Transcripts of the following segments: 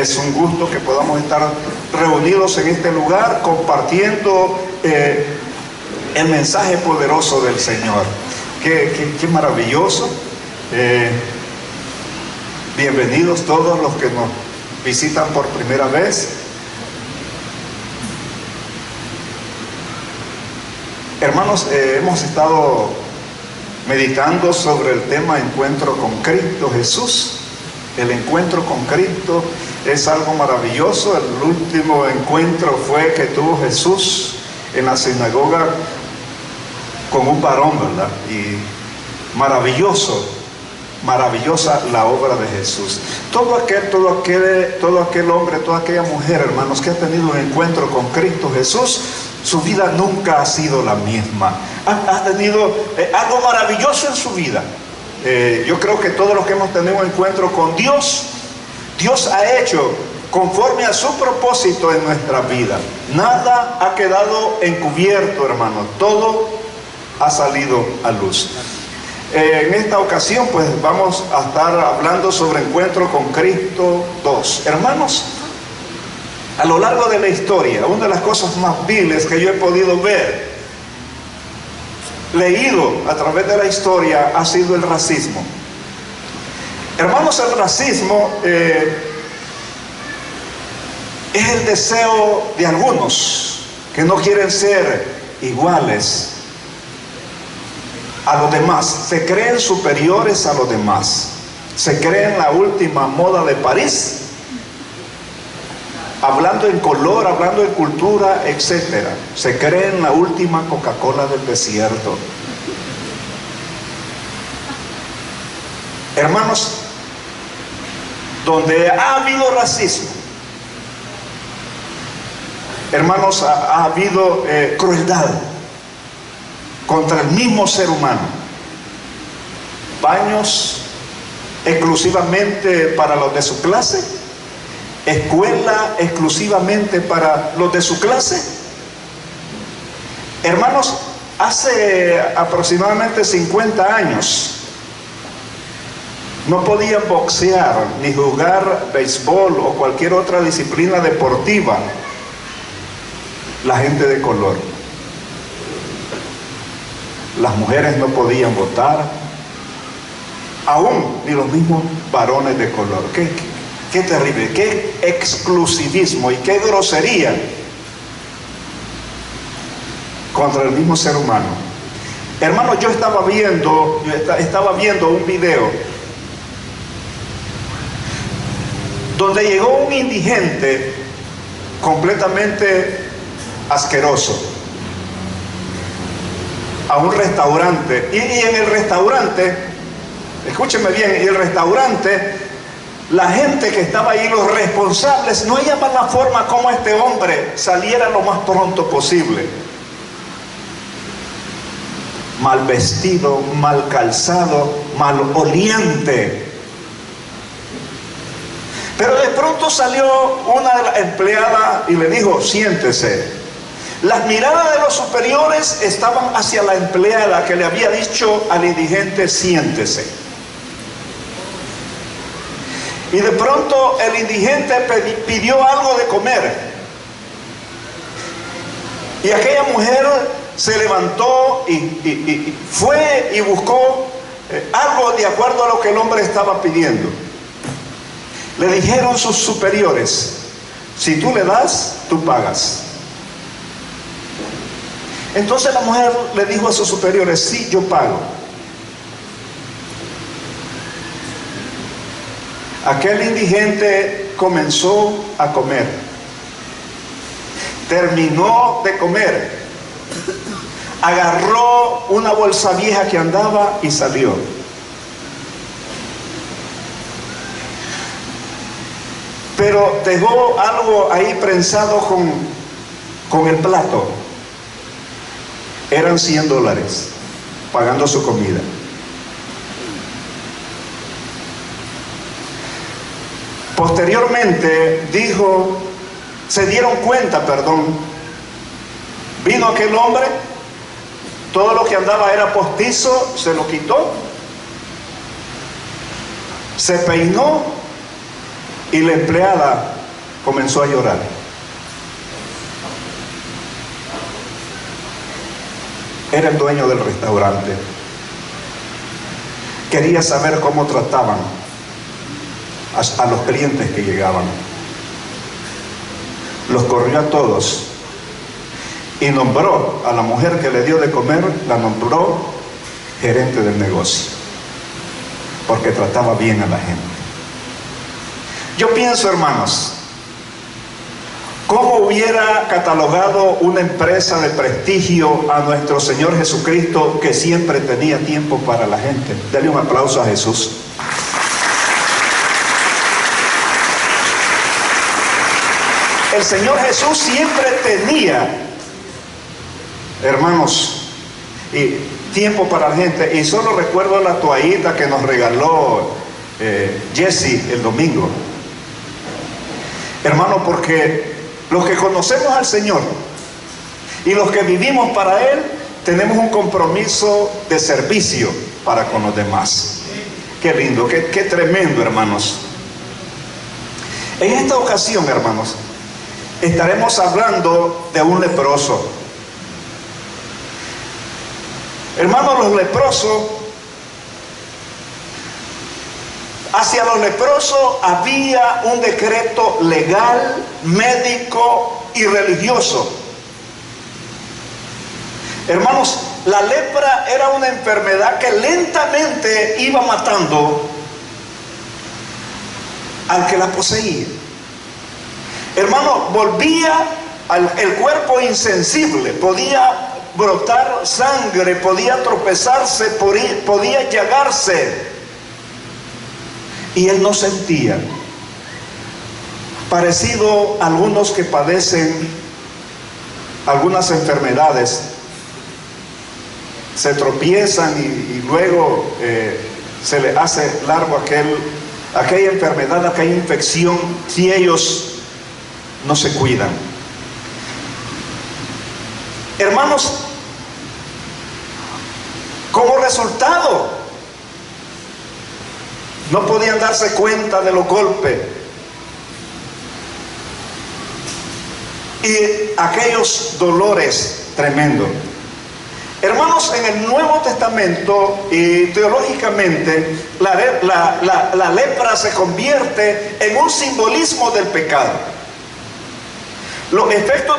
Es un gusto que podamos estar reunidos en este lugar compartiendo el mensaje poderoso del Señor. Qué maravilloso. Bienvenidos todos los que nos visitan por primera vez. Hermanos, hemos estado meditando sobre el tema encuentro con Cristo Jesús. El encuentro con Cristo es algo maravilloso. El último encuentro fue que tuvo Jesús en la sinagoga con un varón, ¿verdad? Y maravillosa la obra de Jesús. Todo aquel hombre, toda aquella mujer, hermanos, que ha tenido un encuentro con Cristo Jesús, su vida nunca ha sido la misma. Ha tenido algo maravilloso en su vida. Yo creo que todos los que hemos tenido un encuentro con Dios, Dios ha hecho conforme a su propósito en nuestra vida. Nada ha quedado encubierto, hermanos. Todo ha salido a luz. En esta ocasión, pues vamos a estar hablando sobre encuentro con Cristo 2. Hermanos, a lo largo de la historia, una de las cosas más viles que yo he podido ver, leído a través de la historia, ha sido el racismo. Hermanos, el racismo es el deseo de algunos que no quieren ser iguales a los demás. Se creen superiores a los demás. Se creen la última moda de París, hablando en color, hablando en cultura, etc. Se creen la última Coca-Cola del desierto. Hermanos, donde ha habido racismo, hermanos, ha habido crueldad contra el mismo ser humano. Baños exclusivamente para los de su clase, escuela exclusivamente para los de su clase. Hermanos, hace aproximadamente 50 años no podían boxear ni jugar béisbol o cualquier otra disciplina deportiva la gente de color. Las mujeres no podían votar, aún ni los mismos varones de color. Qué terrible, qué exclusivismo y qué grosería contra el mismo ser humano. Hermanos, yo estaba viendo un video donde llegó un indigente completamente asqueroso a un restaurante, y en el restaurante, escúchenme bien, y el restaurante, la gente que estaba ahí, los responsables, no hallaban la forma como este hombre saliera lo más pronto posible. Mal vestido, mal calzado, mal oliente. Pero de pronto salió una de las empleadas y le dijo: siéntese. Las miradas de los superiores estaban hacia la empleada que le había dicho al indigente: siéntese. Y de pronto el indigente pidió algo de comer. Y aquella mujer se levantó y fue y buscó algo de acuerdo a lo que el hombre estaba pidiendo. Le dijeron sus superiores: si tú le das, tú pagas. Entonces la mujer le dijo a sus superiores: sí, yo pago. Aquel indigente comenzó a comer. Terminó de comer. Agarró una bolsa vieja que andaba y salió. Pero dejó algo ahí prensado con el plato. Eran $100 pagando su comida. Posteriormente se dieron cuenta, vino aquel hombre, todo lo que andaba era postizo, se lo quitó, se peinó y la empleada comenzó a llorar. Era el dueño del restaurante. Quería saber cómo trataban a los clientes que llegaban. Los corrió a todos y nombró a la mujer que le dio de comer, la nombró gerente del negocio, porque trataba bien a la gente. Yo pienso, hermanos, ¿cómo hubiera catalogado una empresa de prestigio a nuestro Señor Jesucristo, que siempre tenía tiempo para la gente? Dale un aplauso a Jesús. El Señor Jesús siempre tenía, hermanos, y tiempo para la gente. Y solo recuerdo la toallita que nos regaló Jesse el domingo. Hermano, porque los que conocemos al Señor y los que vivimos para Él, tenemos un compromiso de servicio para con los demás. Qué lindo, qué tremendo, hermanos. En esta ocasión, hermanos, estaremos hablando de un leproso. Hermanos, los leprosos, hacia los leprosos había un decreto legal, médico y religioso. Hermanos, la lepra era una enfermedad que lentamente iba matando al que la poseía. Hermano, volvía el cuerpo insensible, podía brotar sangre, podía tropezarse, podía llagarse. Y él no sentía. Parecido a algunos que padecen algunas enfermedades, se tropiezan y luego se le hace largo aquella enfermedad, aquella infección, si ellos no se cuidan. Hermanos, como resultado, no podían darse cuenta de los golpes y aquellos dolores tremendos. Hermanos, en el Nuevo Testamento y teológicamente, la lepra se convierte en un simbolismo del pecado. Los efectos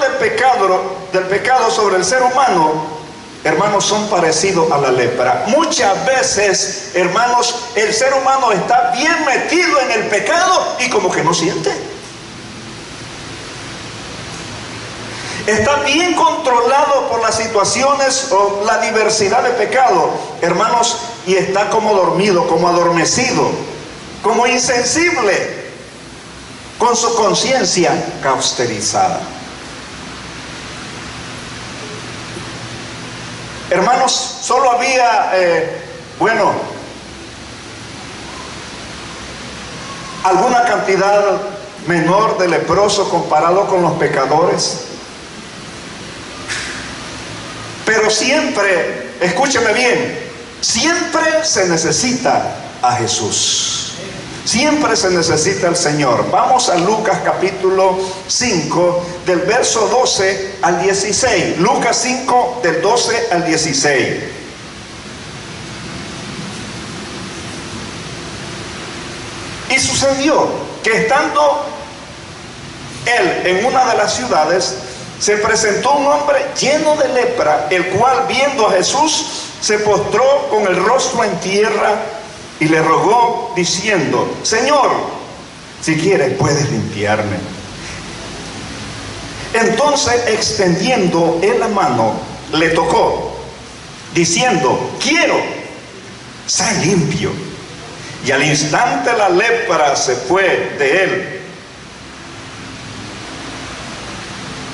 del pecado sobre el ser humano, hermanos, son parecidos a la lepra. Muchas veces, hermanos, el ser humano está bien metido en el pecado y como que no siente. Está bien controlado por las situaciones o la diversidad de pecado, hermanos, y está como dormido, como adormecido, como insensible, con su conciencia cauterizada. Hermanos, solo había, alguna cantidad menor de leprosos comparado con los pecadores. Pero siempre, escúcheme bien, siempre se necesita a Jesús. Siempre se necesita al Señor. Vamos a Lucas capítulo 5, del verso 12 al 16. Lucas 5, del 12 al 16. Y sucedió que estando él en una de las ciudades, se presentó un hombre lleno de lepra, el cual, viendo a Jesús, se postró con el rostro en tierra y le rogó diciendo: Señor, si quieres puedes limpiarme. Entonces, extendiendo él la mano, le tocó, diciendo: quiero, sé limpio. Y al instante la lepra se fue de él.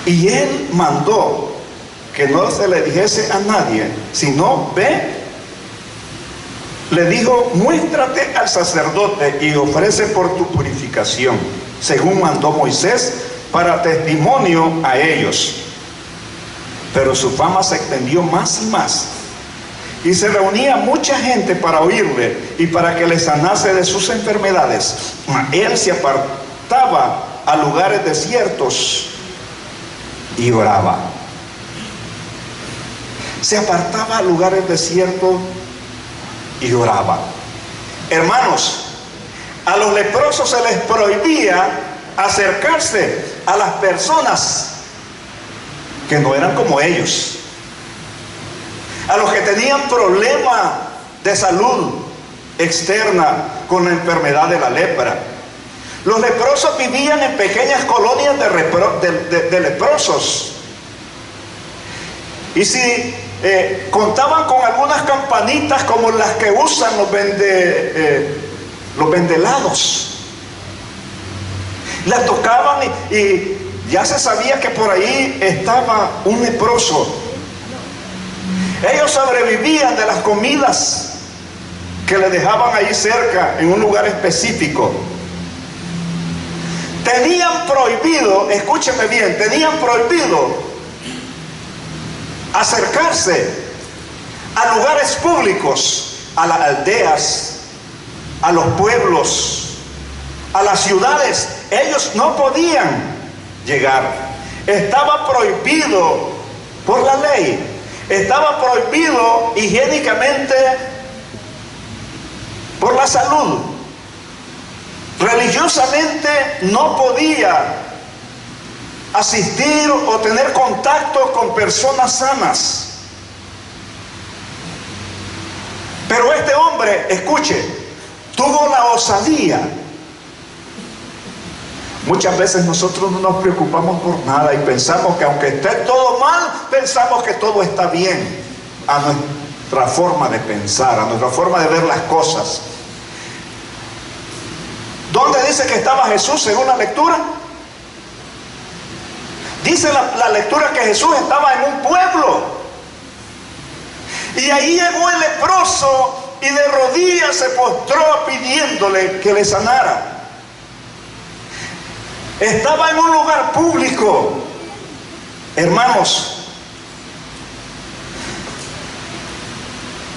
Y él mandó que no se le dijese a nadie, sino ve. Le dijo: muéstrate al sacerdote y ofrece por tu purificación, según mandó Moisés, para testimonio a ellos. Pero su fama se extendió más y más, y se reunía mucha gente para oírle y para que le sanase de sus enfermedades. Él se apartaba a lugares desiertos y oraba. Se apartaba a lugares desiertos y oraba. Hermanos, a los leprosos se les prohibía acercarse a las personas que no eran como ellos, a los que tenían problemas de salud externa con la enfermedad de la lepra. Los leprosos vivían en pequeñas colonias de leprosos. Y si contaban con algunas campanitas como las que usan los vendelados, las tocaban y ya se sabía que por ahí estaba un leproso. Ellos sobrevivían de las comidas que le dejaban ahí cerca, en un lugar específico. Tenían prohibido, escúcheme bien, tenían prohibido acercarse a lugares públicos, a las aldeas, a los pueblos, a las ciudades. Ellos no podían llegar. Estaba prohibido por la ley. Estaba prohibido higiénicamente por la salud. Religiosamente no podía asistir o tener contacto con personas sanas. Pero este hombre, escuche, tuvo la osadía. Muchas veces nosotros no nos preocupamos por nada y pensamos que aunque esté todo mal, pensamos que todo está bien a nuestra forma de pensar, a nuestra forma de ver las cosas. ¿Dónde dice que estaba Jesús según la lectura? Dice la lectura que Jesús estaba en un pueblo. Y ahí llegó el leproso y de rodillas se postró pidiéndole que le sanara. Estaba en un lugar público. Hermanos,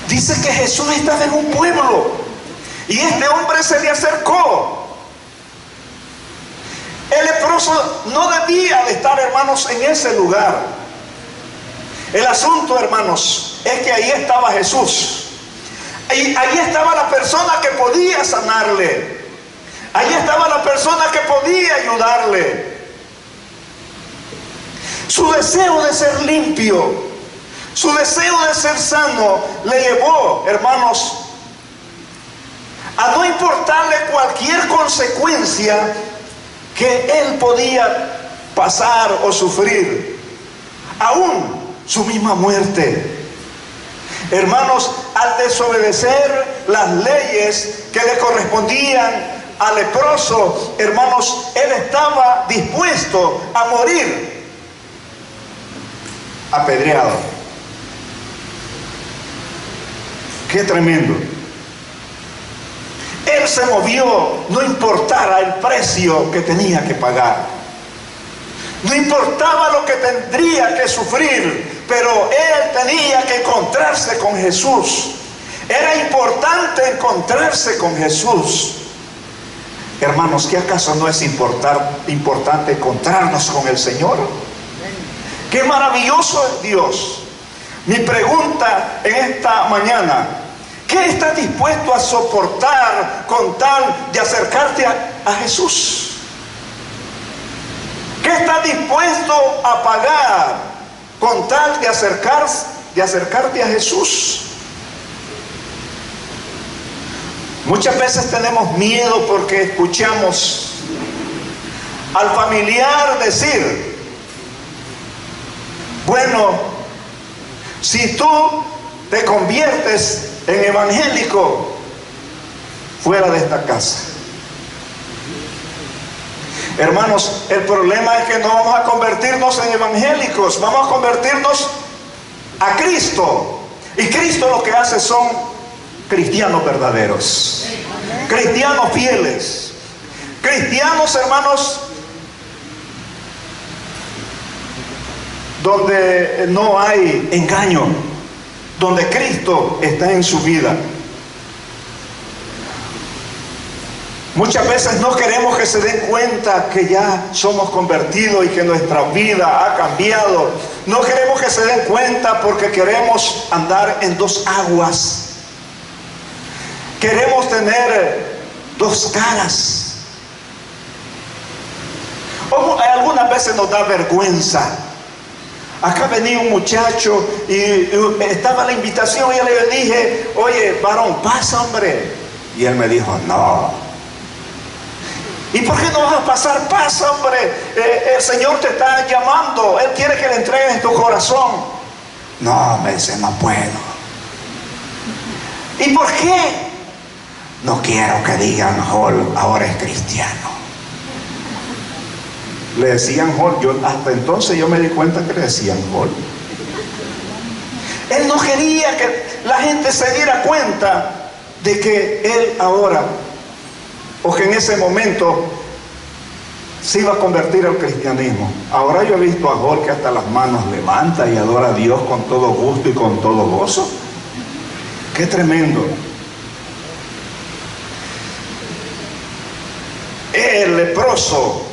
dice que Jesús estaba en un pueblo y este hombre se le acercó. El leproso no debía de estar, hermanos, en ese lugar. El asunto, hermanos, es que ahí estaba Jesús. Y ahí estaba la persona que podía sanarle. Ahí estaba la persona que podía ayudarle. Su deseo de ser limpio, su deseo de ser sano, le llevó, hermanos, a no importarle cualquier consecuencia que él podía pasar o sufrir, aún su misma muerte. Hermanos, al desobedecer las leyes que le correspondían al leproso, hermanos, él estaba dispuesto a morir apedreado. Qué tremendo. Él se movió, no importara el precio que tenía que pagar, no importaba lo que tendría que sufrir, pero él tenía que encontrarse con Jesús. Era importante encontrarse con Jesús. Hermanos, ¿qué acaso no es importante encontrarnos con el Señor? ¡Qué maravilloso es Dios! Mi pregunta en esta mañana: ¿qué estás dispuesto a soportar con tal de acercarte a Jesús? ¿Qué estás dispuesto a pagar con tal de acercarte a Jesús? Muchas veces tenemos miedo porque escuchamos al familiar decir: bueno, si tú te conviertes en evangélico, fuera de esta casa. Hermanos, el problema es que no vamos a convertirnos en evangélicos, vamos a convertirnos a Cristo. Y Cristo lo que hace son cristianos verdaderos, cristianos fieles, cristianos, hermanos, donde no hay engaño, donde Cristo está en su vida. Muchas veces no queremos que se den cuenta que ya somos convertidos y que nuestra vida ha cambiado. No queremos que se den cuenta porque queremos andar en dos aguas. Queremos tener dos caras. O algunas veces nos da vergüenza. Acá venía un muchacho y estaba la invitación y yo le dije, oye, varón, pasa, hombre. Y él me dijo, no. ¿Y por qué no vas a pasar? Pasa, hombre. El Señor te está llamando. Él quiere que le entregues tu corazón. No, me dice, no puedo. ¿Y por qué? No quiero que digan, Hall, ahora es cristiano. Le decían Hall. Hasta entonces yo me di cuenta que le decían Hall. Él no quería que la gente se diera cuenta de que él ahora, o que en ese momento se iba a convertir al cristianismo. Ahora yo he visto a Jorge que hasta las manos levanta y adora a Dios con todo gusto y con todo gozo. ¡Qué tremendo! El leproso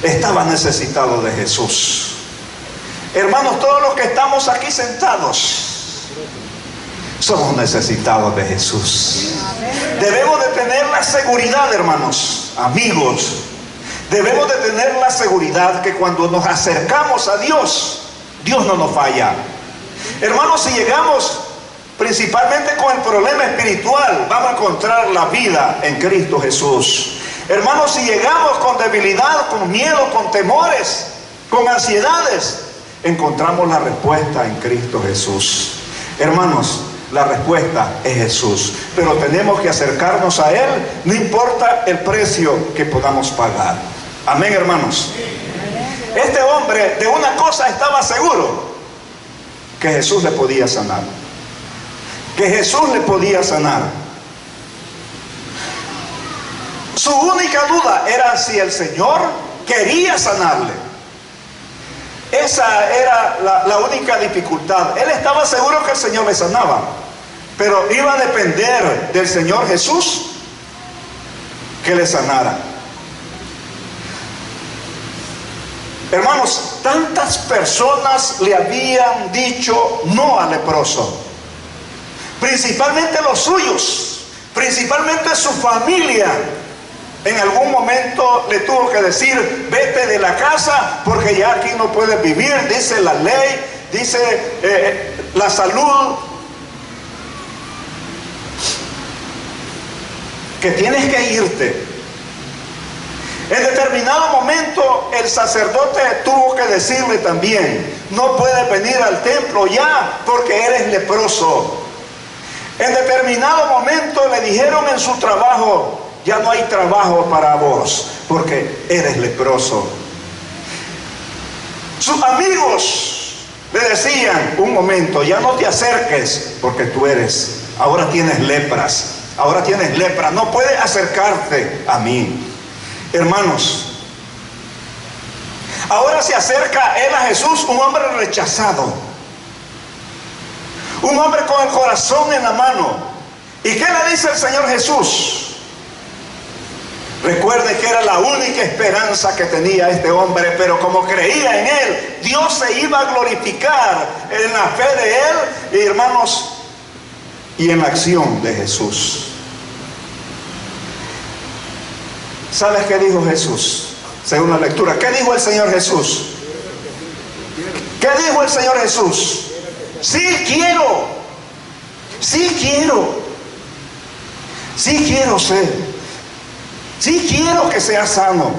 estaba necesitado de Jesús. Hermanos, todos los que estamos aquí sentados somos necesitados de Jesús. Debemos de tener la seguridad, hermanos, amigos. Debemos de tener la seguridad que cuando nos acercamos a Dios, Dios no nos falla. Hermanos, si llegamos principalmente con el problema espiritual, vamos a encontrar la vida en Cristo Jesús. Hermanos, si llegamos con debilidad, con miedo, con temores, con ansiedades, encontramos la respuesta en Cristo Jesús. Hermanos, la respuesta es Jesús, pero tenemos que acercarnos a Él, no importa el precio que podamos pagar. Amén, hermanos. Este hombre de una cosa estaba seguro, que Jesús le podía sanar. Que Jesús le podía sanar. Su única duda era si el Señor quería sanarle. Esa era la única dificultad. Él estaba seguro que el Señor le sanaba, pero iba a depender del Señor Jesús que le sanara. Hermanos, tantas personas le habían dicho no al leproso, principalmente los suyos, principalmente su familia. En algún momento le tuvo que decir, vete de la casa porque ya aquí no puedes vivir, dice la ley, dice la salud, que tienes que irte. En determinado momento el sacerdote tuvo que decirle también, no puedes venir al templo ya porque eres leproso. En determinado momento le dijeron en su trabajo, ya no hay trabajo para vos porque eres leproso. Sus amigos le decían, un momento, ya no te acerques porque tú ahora tienes lepras, ahora tienes lepra, no puedes acercarte a mí. Hermanos, ahora se acerca él a Jesús, un hombre rechazado, un hombre con el corazón en la mano. ¿Y qué le dice el Señor Jesús? Recuerde que era la única esperanza que tenía este hombre, pero como creía en Él, Dios se iba a glorificar en la fe de Él, y hermanos, y en la acción de Jesús. ¿Sabes qué dijo Jesús? Según la lectura, ¿qué dijo el Señor Jesús? ¿Qué dijo el Señor Jesús? Sí quiero, sí quiero, sí quiero ser. Sí quiero que sea sano.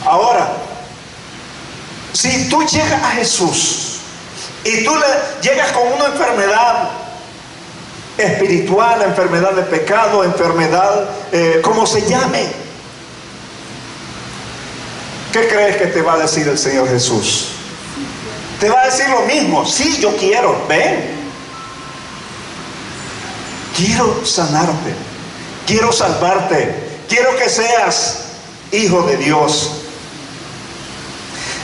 Ahora, si tú llegas a Jesús y tú llegas con una enfermedad espiritual, enfermedad de pecado, enfermedad, como se llame, ¿qué crees que te va a decir el Señor Jesús? Te va a decir lo mismo. Sí, yo quiero, ven. Quiero sanarte, quiero salvarte, quiero que seas hijo de Dios.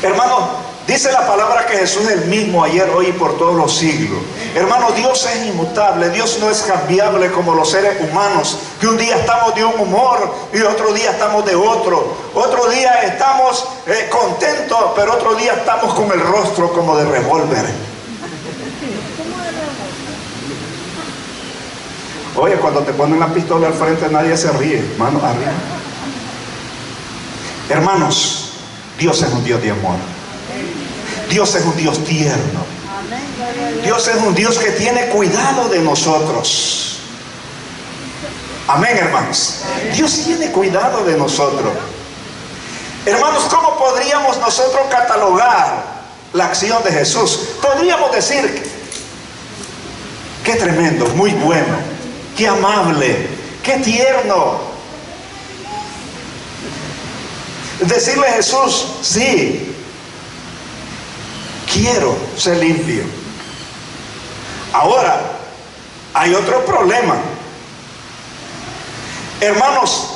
Hermano, Dice la palabra que Jesús es el mismo ayer, hoy y por todos los siglos. Hermano, Dios es inmutable. Dios no es cambiable como los seres humanos, que un día estamos de un humor y otro día estamos de otro. Otro día estamos contentos, pero otro día estamos con el rostro como de revólver. Oye, cuando te ponen la pistola al frente nadie se ríe. Manos arriba. Hermanos, Dios es un Dios de amor. Dios es un Dios tierno. Dios es un Dios que tiene cuidado de nosotros. Amén, hermanos. Dios tiene cuidado de nosotros. Hermanos, ¿cómo podríamos nosotros catalogar la acción de Jesús? Podríamos decir, qué tremendo, muy bueno, qué amable, qué tierno. Decirle a Jesús, sí, quiero ser limpio. Ahora, hay otro problema. Hermanos,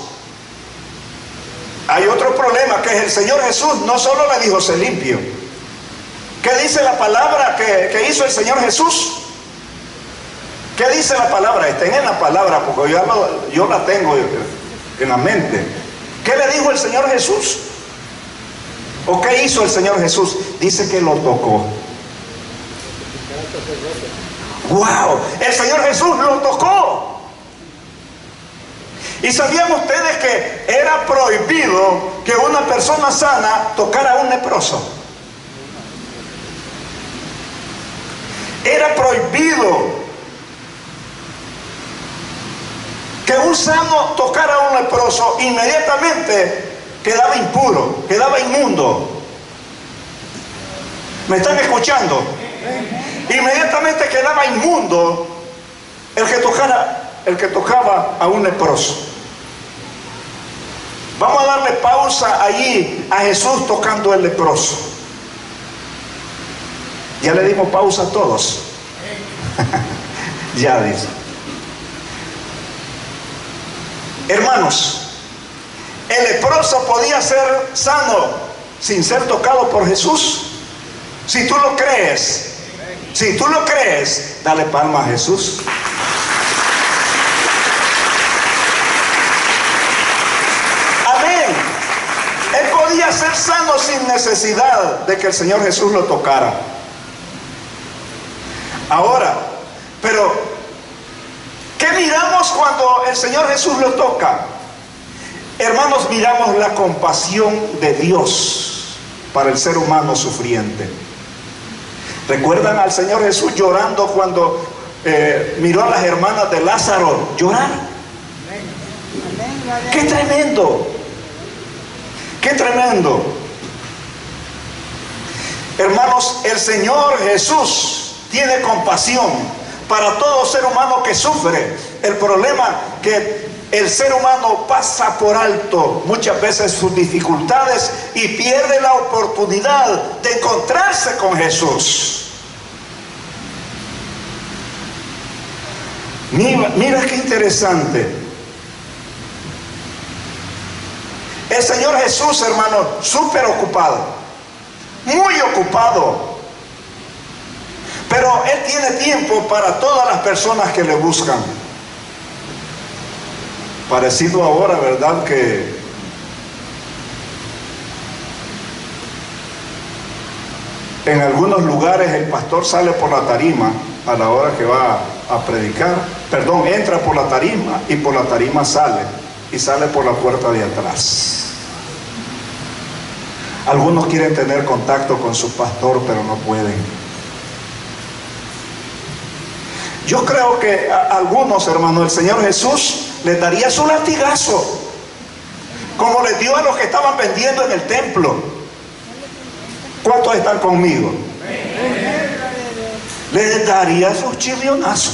hay otro problema, que el Señor Jesús no solo le dijo ser limpio. ¿Qué dice la palabra que hizo el Señor Jesús? ¿Qué dice la palabra? Estén en la palabra, porque yo la tengo en la mente. ¿Qué le dijo el Señor Jesús? ¿O qué hizo el Señor Jesús? Dice que lo tocó. ¡Wow! El Señor Jesús lo tocó. ¿Y sabían ustedes que era prohibido que una persona sana tocara a un leproso? Era prohibido que un sano tocara a un leproso, inmediatamente quedaba impuro, quedaba inmundo. ¿Me están escuchando? Inmediatamente quedaba inmundo el que tocaba a un leproso. Vamos a darle pausa allí a Jesús tocando el leproso. Ya le dimos pausa a todos. Ya dice. Hermanos, el leproso podía ser sano sin ser tocado por Jesús. Si tú lo crees, dale palma a Jesús. Amén. Él podía ser sano sin necesidad de que el Señor Jesús lo tocara. Ahora, pero ¿qué miramos cuando el Señor Jesús lo toca? Hermanos, miramos la compasión de Dios para el ser humano sufriente. ¿Recuerdan al Señor Jesús llorando cuando miró a las hermanas de Lázaro llorar? ¡Qué tremendo! ¡Qué tremendo! Hermanos, el Señor Jesús tiene compasión para todo ser humano que sufre. El problema que el ser humano pasa por alto muchas veces sus dificultades y pierde la oportunidad de encontrarse con Jesús. Mira qué interesante. El Señor Jesús, hermano, súper ocupado, muy ocupado. Pero Él tiene tiempo para todas las personas que le buscan. Parecido ahora, ¿verdad? Que en algunos lugares el pastor sale por la tarima a la hora que va a predicar. Perdón, entra por la tarima y por la tarima sale. Y sale por la puerta de atrás. Algunos quieren tener contacto con su pastor, pero no pueden. Yo creo que a algunos, hermanos, el Señor Jesús les daría su latigazo, como les dio a los que estaban vendiendo en el templo. ¿Cuántos están conmigo? Les daría su chirrionazo.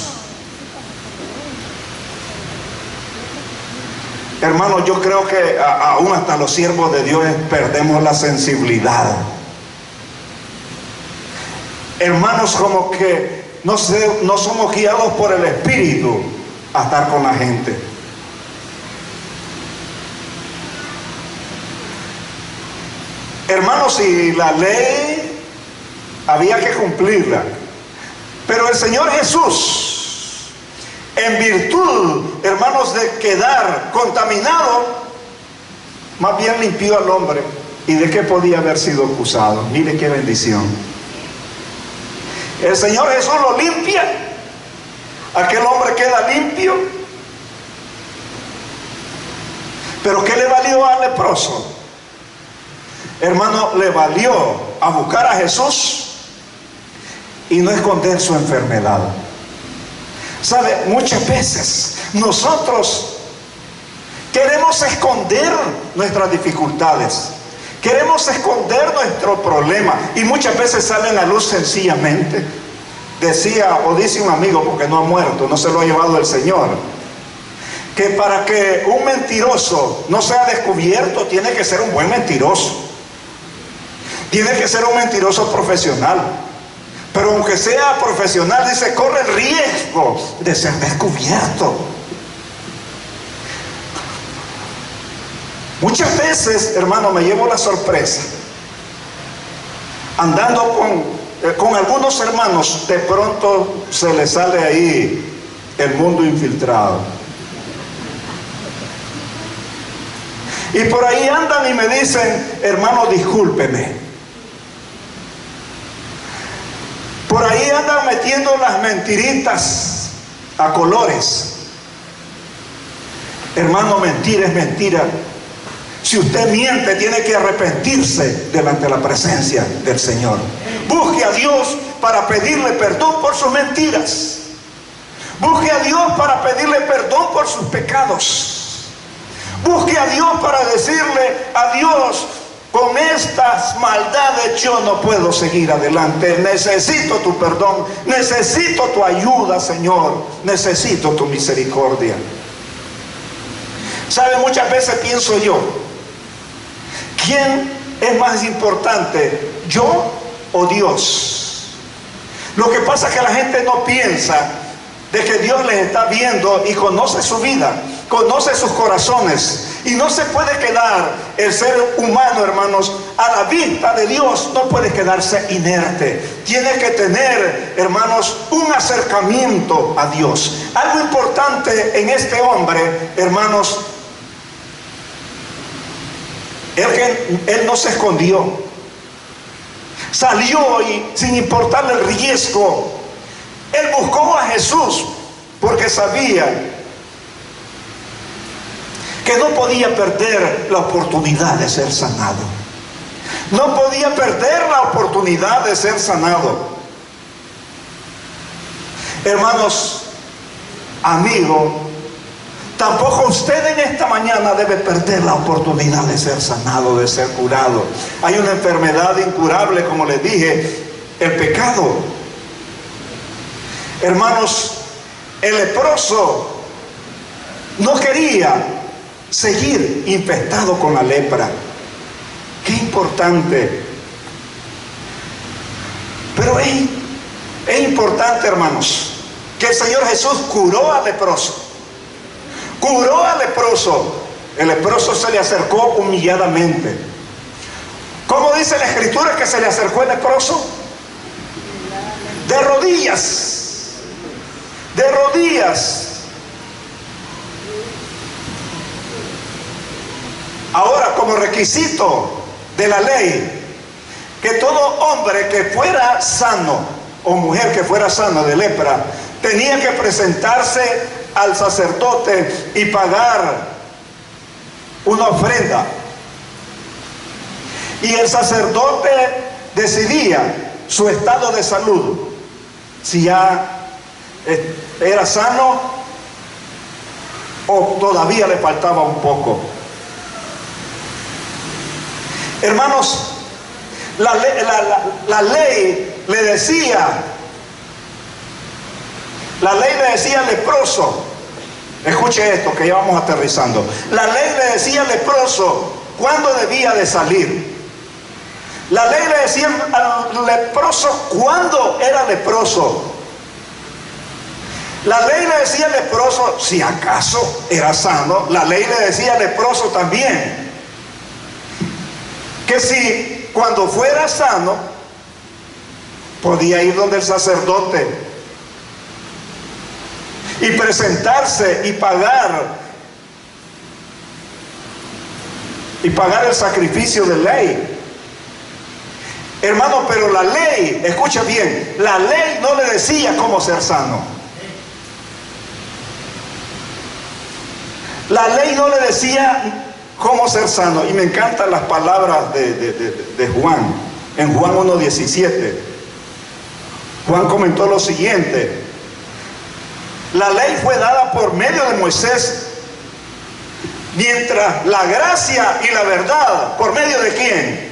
Hermanos, yo creo que aún hasta los siervos de Dios perdemos la sensibilidad. Hermanos, como que no somos guiados por el Espíritu a estar con la gente. Hermanos, si la ley había que cumplirla. Pero el Señor Jesús, en virtud, hermanos, de quedar contaminado, más bien limpió al hombre. ¿Y de qué podía haber sido acusado? Mire qué bendición. El Señor Jesús lo limpia, aquel hombre queda limpio. Pero ¿qué le valió al leproso? Hermano, le valió a buscar a Jesús y no esconder su enfermedad. ¿Sabe? Muchas veces nosotros queremos esconder nuestras dificultades, queremos esconder nuestro problema, y muchas veces salen a luz sencillamente. Decía o dice un amigo, porque no ha muerto, no se lo ha llevado el Señor, que para que un mentiroso no sea descubierto, tiene que ser un buen mentiroso. Tiene que ser un mentiroso profesional. Pero aunque sea profesional, dice, corre el riesgo de ser descubierto. Muchas veces, hermano, me llevo la sorpresa, andando con algunos hermanos, de pronto se les sale ahí el mundo infiltrado. Y por ahí andan y me dicen, hermano, discúlpeme. Por ahí andan metiendo las mentiritas a colores. Hermano, mentira es mentira. Si usted miente, tiene que arrepentirse delante de la presencia del Señor. Busque a Dios para pedirle perdón por sus mentiras. Busque a Dios para pedirle perdón por sus pecados. Busque a Dios para decirle a Dios, con estas maldades yo no puedo seguir adelante. Necesito tu perdón, necesito tu ayuda, Señor, necesito tu misericordia. ¿Sabe? Muchas veces pienso yo, ¿quién es más importante, yo o Dios? Lo que pasa es que la gente no piensa de que Dios les está viendo y conoce su vida, conoce sus corazones, y no se puede quedar el ser humano, hermanos, a la vista de Dios. No puede quedarse inerte, tiene que tener, hermanos, un acercamiento a Dios. Algo importante en este hombre, hermanos, él no se escondió, salió y sin importarle el riesgo, él buscó a Jesús porque sabía que no podía perder la oportunidad de ser sanado. No podía perder la oportunidad de ser sanado. Hermanos, amigo, tampoco usted en esta mañana debe perder la oportunidad de ser sanado, de ser curado. Hay una enfermedad incurable, como les dije, el pecado. Hermanos, el leproso no quería seguir infectado con la lepra. Qué importante. Pero es importante, hermanos, que el Señor Jesús curó al leproso. Curó al leproso. El leproso se le acercó humilladamente. ¿Cómo dice la Escritura que se le acercó el leproso? De rodillas. De rodillas. Ahora, como requisito de la ley, que todo hombre que fuera sano o mujer que fuera sana de lepra tenía que presentarse al sacerdote y pagar una ofrenda. Y el sacerdote decidía su estado de salud, si ya era sano o todavía le faltaba un poco. Hermanos, la ley le decía al leproso, escuche esto que ya vamos aterrizando. La ley le decía al leproso cuándo debía de salir. La ley le decía al leproso cuándo era leproso. La ley le decía al leproso si acaso era sano. La ley le decía al leproso también que si cuando fuera sano Podía ir donde el sacerdote y presentarse y pagar el sacrificio de ley. Hermano, pero la ley, escucha bien, la ley no le decía cómo ser sano. La ley no le decía cómo ser sano. Y me encantan las palabras de Juan, en Juan 1:17. Juan comentó lo siguiente: la ley fue dada por medio de Moisés, mientras la gracia y la verdad, ¿por medio de quién?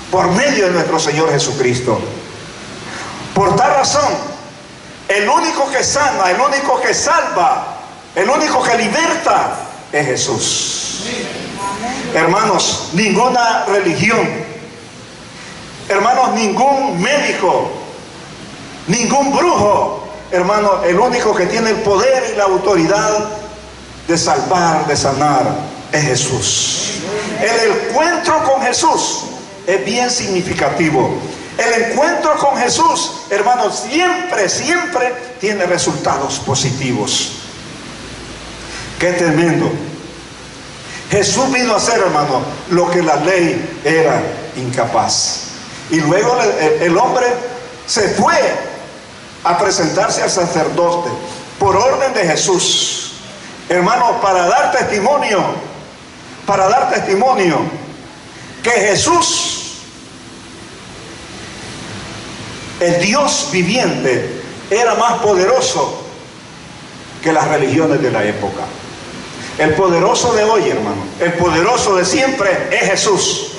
Por medio de nuestro Señor Jesucristo. Por tal razón, el único que sana, el único que salva, el único que liberta es Jesús. Hermanos, ninguna religión, hermanos, ningún médico, ningún brujo, hermano, el único que tiene el poder y la autoridad de salvar, de sanar, es Jesús. El encuentro con Jesús es bien significativo. El encuentro con Jesús, hermanos, siempre tiene resultados positivos. Qué tremendo. Jesús vino a hacer, hermano, lo que la ley era incapaz. Y luego el hombre se fue a presentarse al sacerdote por orden de Jesús, hermano, para dar testimonio que Jesús, el Dios viviente, era más poderoso que las religiones de la época. El poderoso de hoy, hermano, el poderoso de siempre es Jesús.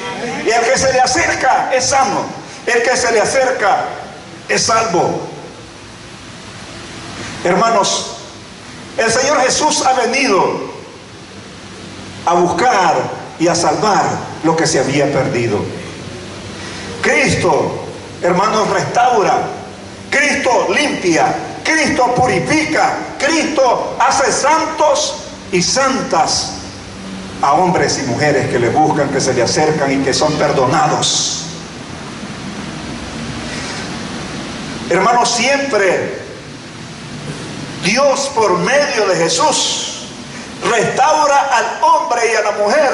Y el que se le acerca es sano, el que se le acerca es salvo. Hermanos, el Señor Jesús ha venido a buscar y a salvar lo que se había perdido. Cristo, hermanos, restaura. Cristo limpia. Cristo purifica. Cristo hace santos y santas a hombres y mujeres que le buscan, que se le acercan y que son perdonados. Hermanos, siempre Dios, por medio de Jesús, restaura al hombre y a la mujer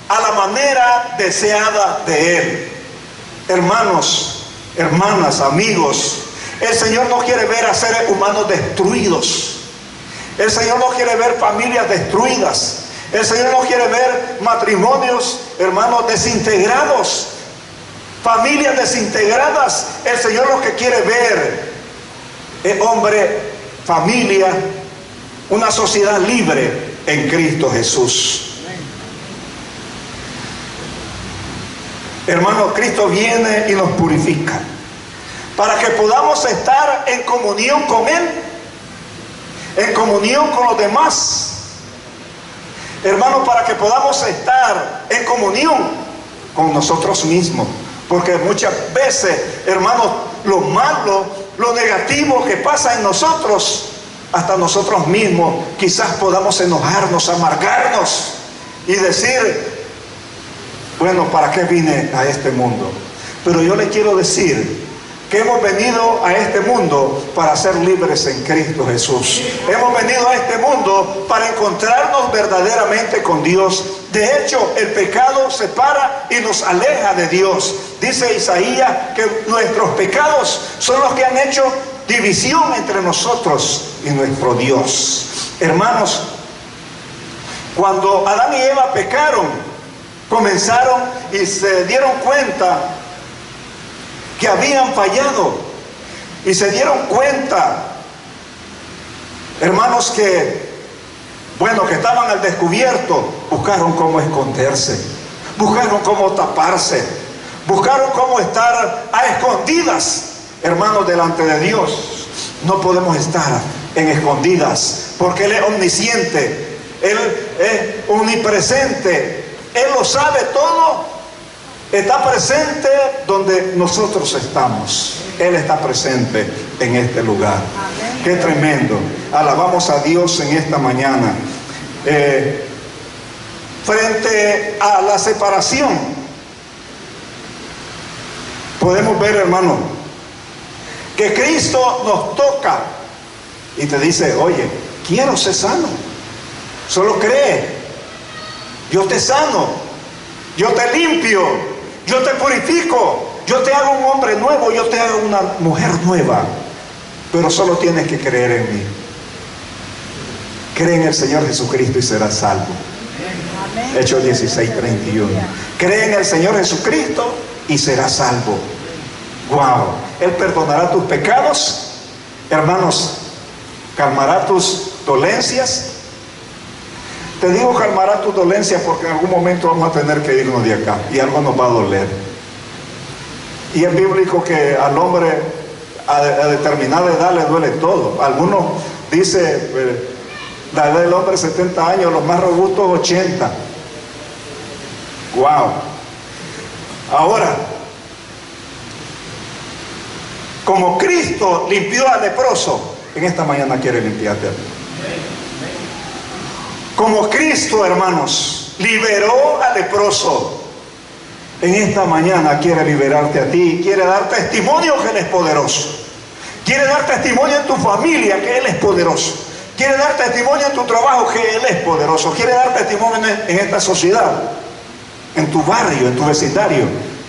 a la manera deseada de Él. Hermanos, hermanas, amigos, el Señor no quiere ver a seres humanos destruidos. El Señor no quiere ver familias destruidas. El Señor no quiere ver matrimonios, hermanos, desintegrados, familias desintegradas. El Señor lo que quiere ver es hombre, familia, una sociedad libre en Cristo Jesús. Hermano, Cristo viene y nos purifica para que podamos estar en comunión con Él, en comunión con los demás. Hermano, para que podamos estar en comunión con nosotros mismos. Porque muchas veces, hermanos, lo malo, lo negativo que pasa en nosotros, hasta nosotros mismos, quizás podamos enojarnos, amargarnos y decir: bueno, ¿para qué vine a este mundo? Pero yo le quiero decir que hemos venido a este mundo para ser libres en Cristo Jesús. Hemos venido a este mundo para encontrarnos verdaderamente con Dios. De hecho, el pecado separa y nos aleja de Dios. Dice Isaías que nuestros pecados son los que han hecho división entre nosotros y nuestro Dios. Hermanos, cuando Adán y Eva pecaron, comenzaron y se dieron cuenta que habían fallado, y se dieron cuenta, hermanos, que que estaban al descubierto. Buscaron cómo esconderse, buscaron cómo taparse, buscaron cómo estar a escondidas, hermanos, delante de Dios. No podemos estar en escondidas, porque Él es omnisciente, Él es omnipresente, Él lo sabe todo. Está presente donde nosotros estamos. Él está presente en este lugar. Amén. Qué tremendo. Alabamos a Dios en esta mañana. Frente a la separación, podemos ver, hermano, que Cristo nos toca y te dice, oye, quiero ser sano. Solo cree. Yo te sano. Yo te limpio. Yo te purifico. Yo te hago un hombre nuevo. Yo te hago una mujer nueva. Pero solo tienes que creer en mí. Cree en el Señor Jesucristo y serás salvo. Hechos 16:31. Cree en el Señor Jesucristo y serás salvo. Wow. Él perdonará tus pecados, hermanos, calmará tus dolencias. Te digo calmará tus dolencias porque en algún momento vamos a tener que irnos de acá y algo nos va a doler. Y es bíblico que al hombre a determinada edad le duele todo. Algunos dice la edad del hombre 70 años, los más robustos 80. Wow. Ahora, como Cristo limpió al leproso, en esta mañana quiere limpiarte a ti. Como Cristo, hermanos, liberó al leproso, en esta mañana quiere liberarte a ti. Quiere dar testimonio que Él es poderoso. Quiere dar testimonio en tu familia que Él es poderoso. Quiere dar testimonio en tu trabajo que Él es poderoso. Quiere dar testimonio en esta sociedad, en tu barrio, en tu vecindario,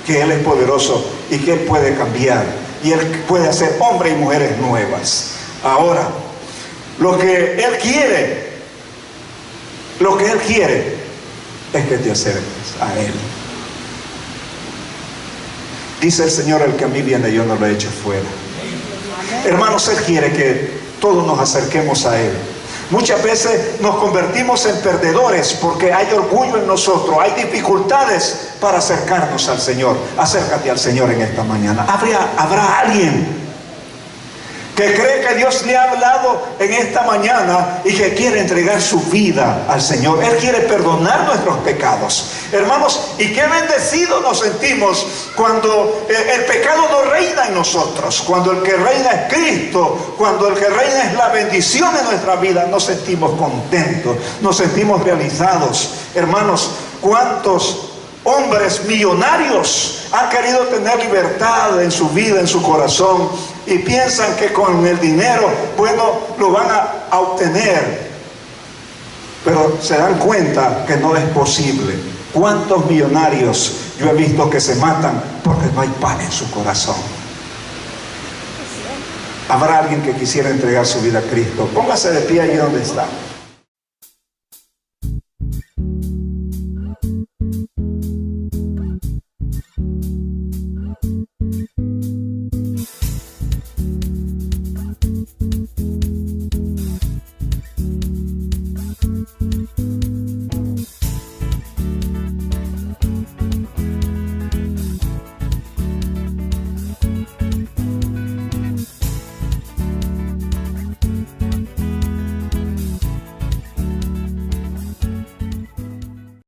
que Él es poderoso y que Él puede cambiar. Y Él puede hacer hombres y mujeres nuevas. Ahora, lo que Él quiere es que te acerques a Él. Dice el Señor, el que a mí viene yo no lo he hecho fuera. Hermanos, Él quiere que todos nos acerquemos a Él. Muchas veces nos convertimos en perdedores porque hay orgullo en nosotros, hay dificultades para acercarnos al Señor. Acércate al Señor en esta mañana. Habrá alguien que cree que Dios le ha hablado en esta mañana y que quiere entregar su vida al Señor. Él quiere perdonar nuestros pecados. Hermanos, y qué bendecidos nos sentimos cuando el pecado no reina en nosotros. Cuando el que reina es Cristo, cuando el que reina es la bendición en nuestra vida, nos sentimos contentos, nos sentimos realizados. Hermanos, ¿cuántos hombres millonarios han querido tener libertad en su vida, en su corazón, y piensan que con el dinero, bueno, lo van a obtener? Pero se dan cuenta que no es posible. ¿Cuántos millonarios yo he visto que se matan porque no hay pan en su corazón? ¿Habrá alguien que quisiera entregar su vida a Cristo? Póngase de pie allí donde está.